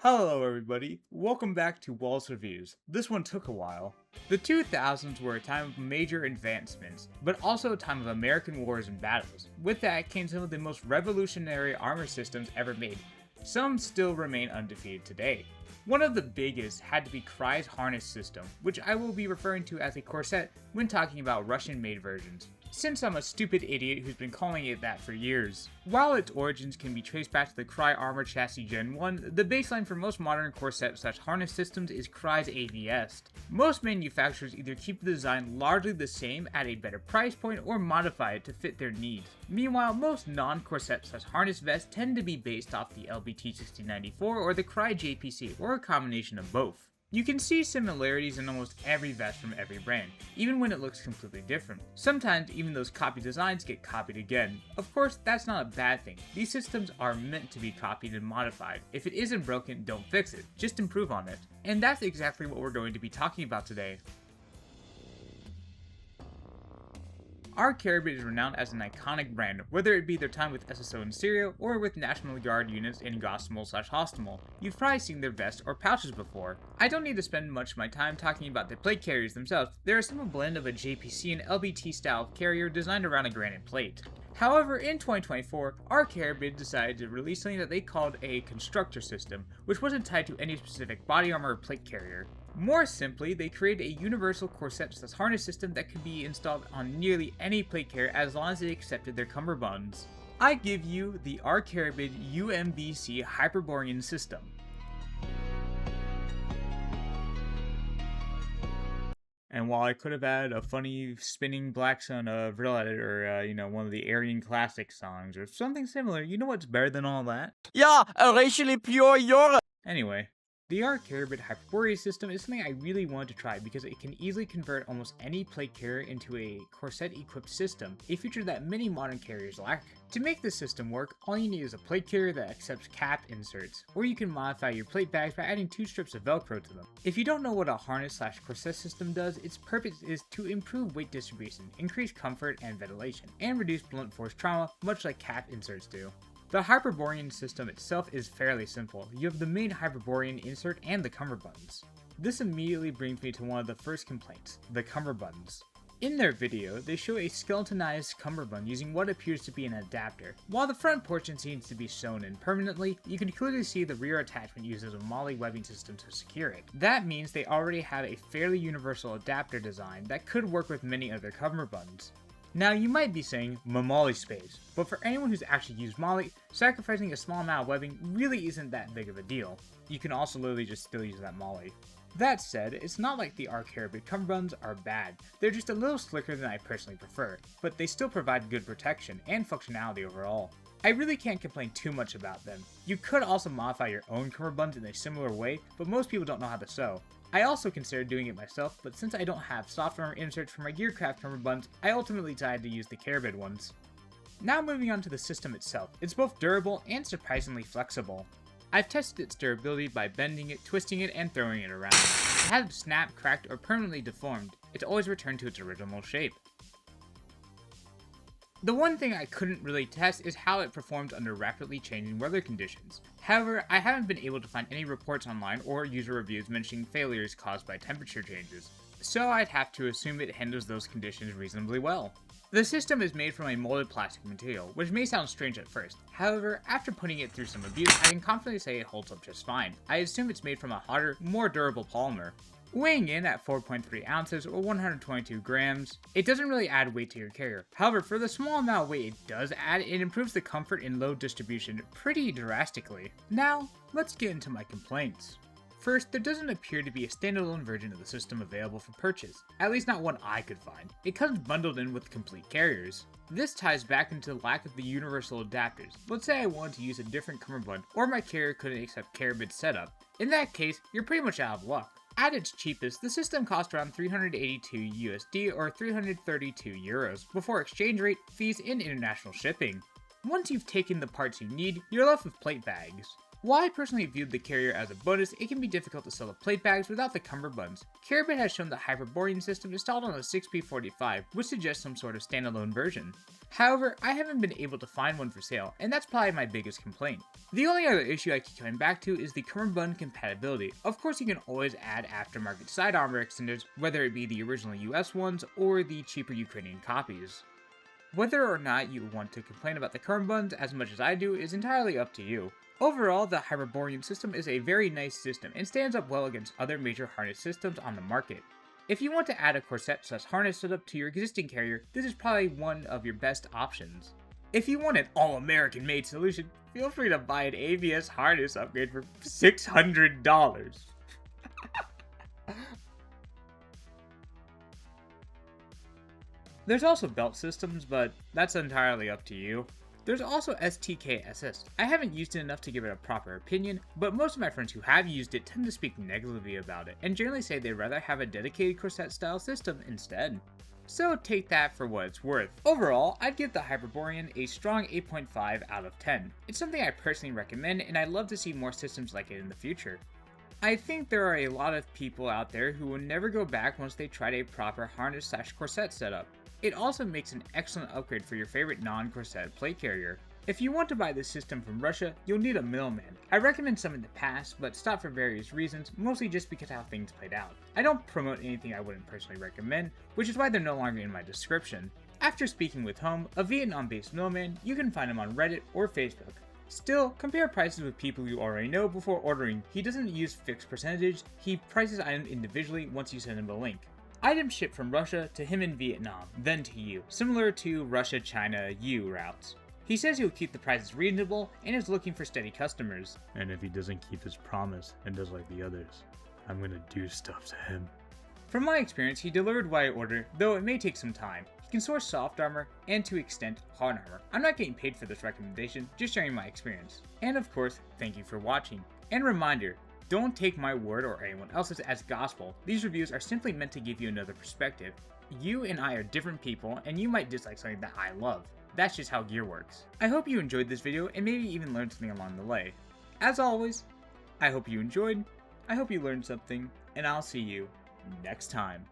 Hello everybody, welcome back to Wallace Reviews. This one took a while. The 2000s were a time of major advancements, but also a time of American wars and battles. With that came some of the most revolutionary armor systems ever made. Some still remain undefeated today. One of the biggest had to be Crye's harness system, which I will be referring to as a corset when talking about Russian-made versions, since I'm a stupid idiot who's been calling it that for years. While its origins can be traced back to the Crye Armor Chassis Gen 1, the baseline for most modern corset/harness systems is Crye's AVS. Most manufacturers either keep the design largely the same at a better price point or modify it to fit their needs. Meanwhile, most non-corset/harness vests tend to be based off the LBT-1694 or the Crye JPC, or a combination of both. You can see similarities in almost every vest from every brand, even when it looks completely different. Sometimes even those copied designs get copied again. Of course, that's not a bad thing. These systems are meant to be copied and modified. If it isn't broken, don't fix it, just improve on it. And that's exactly what we're going to be talking about today. R-Karbid is renowned as an iconic brand, whether it be their time with SSO and Syria, or with National Guard units in Gossamer/Hostomel. You've probably seen their vests or pouches before. I don't need to spend much of my time talking about the plate carriers themselves. They're a simple blend of a JPC and LBT style carrier designed around a granite plate. However, in 2024, R-Karbid decided to release something that they called a constructor system, which wasn't tied to any specific body armor or plate carrier. More simply, they created a universal corset/harness system that could be installed on nearly any plate carrier as long as it accepted their cummerbunds. I give you the R-Karbid UMBK Hyperborean system. And while I could have had a funny spinning black sun Vril edit or, one of the Aryan classic songs or something similar, you know what's better than all that? Yeah, a racially pure Europe. Anyway, the R-Karbid Hyperborea system is something I really wanted to try because it can easily convert almost any plate carrier into a corset-equipped system, a feature that many modern carriers lack. To make this system work, all you need is a plate carrier that accepts cap inserts, or you can modify your plate bags by adding 2 strips of Velcro to them. If you don't know what a harness/corset system does, its purpose is to improve weight distribution, increase comfort and ventilation, and reduce blunt force trauma, much like cap inserts do. The Hyperborean system itself is fairly simple. You have the main Hyperborean insert and the cummerbunds. This immediately brings me to one of the first complaints, the cummerbunds. In their video, they show a skeletonized cummerbund using what appears to be an adapter. While the front portion seems to be sewn in permanently, you can clearly see the rear attachment uses a MOLLE webbing system to secure it. That means they already have a fairly universal adapter design that could work with many other cummerbunds. Now you might be saying, MOLLE space, but for anyone who's actually used MOLLE, sacrificing a small amount of webbing really isn't that big of a deal. You can also literally just still use that MOLLE. That said, it's not like the R-Karbid cummerbunds are bad, they're just a little slicker than I personally prefer, but they still provide good protection and functionality overall. I really can't complain too much about them. You could also modify your own cummerbunds in a similar way, but most people don't know how to sew. I also considered doing it myself, but since I don't have soft armor inserts for my Gearcraft cummerbunds, I ultimately decided to use the Karbid ones. Now moving on to the system itself, it's both durable and surprisingly flexible. I've tested its durability by bending it, twisting it, and throwing it around. It hasn't snapped, cracked, or permanently deformed. It's always returned to its original shape. The one thing I couldn't really test is how it performs under rapidly changing weather conditions. However, I haven't been able to find any reports online or user reviews mentioning failures caused by temperature changes, so I'd have to assume it handles those conditions reasonably well. The system is made from a molded plastic material, which may sound strange at first. However, after putting it through some abuse, I can confidently say it holds up just fine. I assume it's made from a harder, more durable polymer. Weighing in at 4.3 ounces or 122 grams, it doesn't really add weight to your carrier. However, for the small amount of weight it does add, it improves the comfort and load distribution pretty drastically. Now, let's get into my complaints. First, there doesn't appear to be a standalone version of the system available for purchase, at least not one I could find. It comes bundled in with complete carriers. This ties back into the lack of the universal adapters. Let's say I wanted to use a different cummerbund, or my carrier couldn't accept Karbid's setup. In that case, you're pretty much out of luck. At its cheapest, the system cost around 382 USD or 332 euros, before exchange rate, fees, and international shipping. Once you've taken the parts you need, you're left with plate bags. While I personally viewed the carrier as a bonus, it can be difficult to sell the plate bags without the cummerbunds. Carbid has shown the Hyperborean system installed on a 6P45, which suggests some sort of standalone version. However, I haven't been able to find one for sale, and that's probably my biggest complaint. The only other issue I keep coming back to is the cummerbund compatibility. Of course, you can always add aftermarket side armor extenders, whether it be the original US ones or the cheaper Ukrainian copies. Whether or not you want to complain about the cummerbunds as much as I do is entirely up to you. Overall, the Hyperborean system is a very nice system and stands up well against other major harness systems on the market. If you want to add a corset/harness setup to your existing carrier, this is probably one of your best options. If you want an all-American made solution, feel free to buy an ABS harness upgrade for $600. There's also belt systems, but that's entirely up to you. There's also STK Assist. I haven't used it enough to give it a proper opinion, but most of my friends who have used it tend to speak negatively about it, and generally say they'd rather have a dedicated corset style system instead. So take that for what it's worth. Overall, I'd give the Hyperborean a strong 8.5 out of 10. It's something I personally recommend, and I'd love to see more systems like it in the future. I think there are a lot of people out there who will never go back once they tried a proper harness/corset setup. It also makes an excellent upgrade for your favorite non-corset plate carrier. If you want to buy this system from Russia, you'll need a middleman. I recommend some in the past, but stopped for various reasons, mostly just because of how things played out. I don't promote anything I wouldn't personally recommend, which is why they're no longer in my description. After speaking with Home, a Vietnam-based middleman, you can find him on Reddit or Facebook. Still, compare prices with people you already know before ordering. He doesn't use fixed percentage, he prices items individually once you send him a link. Items ship from Russia to him in Vietnam, then to you, similar to Russia-China-U routes. He says he'll keep the prices reasonable and is looking for steady customers. And if he doesn't keep his promise and does like the others, I'm gonna do stuff to him. From my experience, he delivered what I ordered, though it may take some time. He can source soft armor and to extent hard armor. I'm not getting paid for this recommendation, just sharing my experience. And of course, thank you for watching. And reminder, don't take my word or anyone else's as gospel. These reviews are simply meant to give you another perspective. You and I are different people, and you might dislike something that I love. That's just how gear works. I hope you enjoyed this video and maybe even learned something along the way. As always, I hope you enjoyed, I hope you learned something, and I'll see you next time.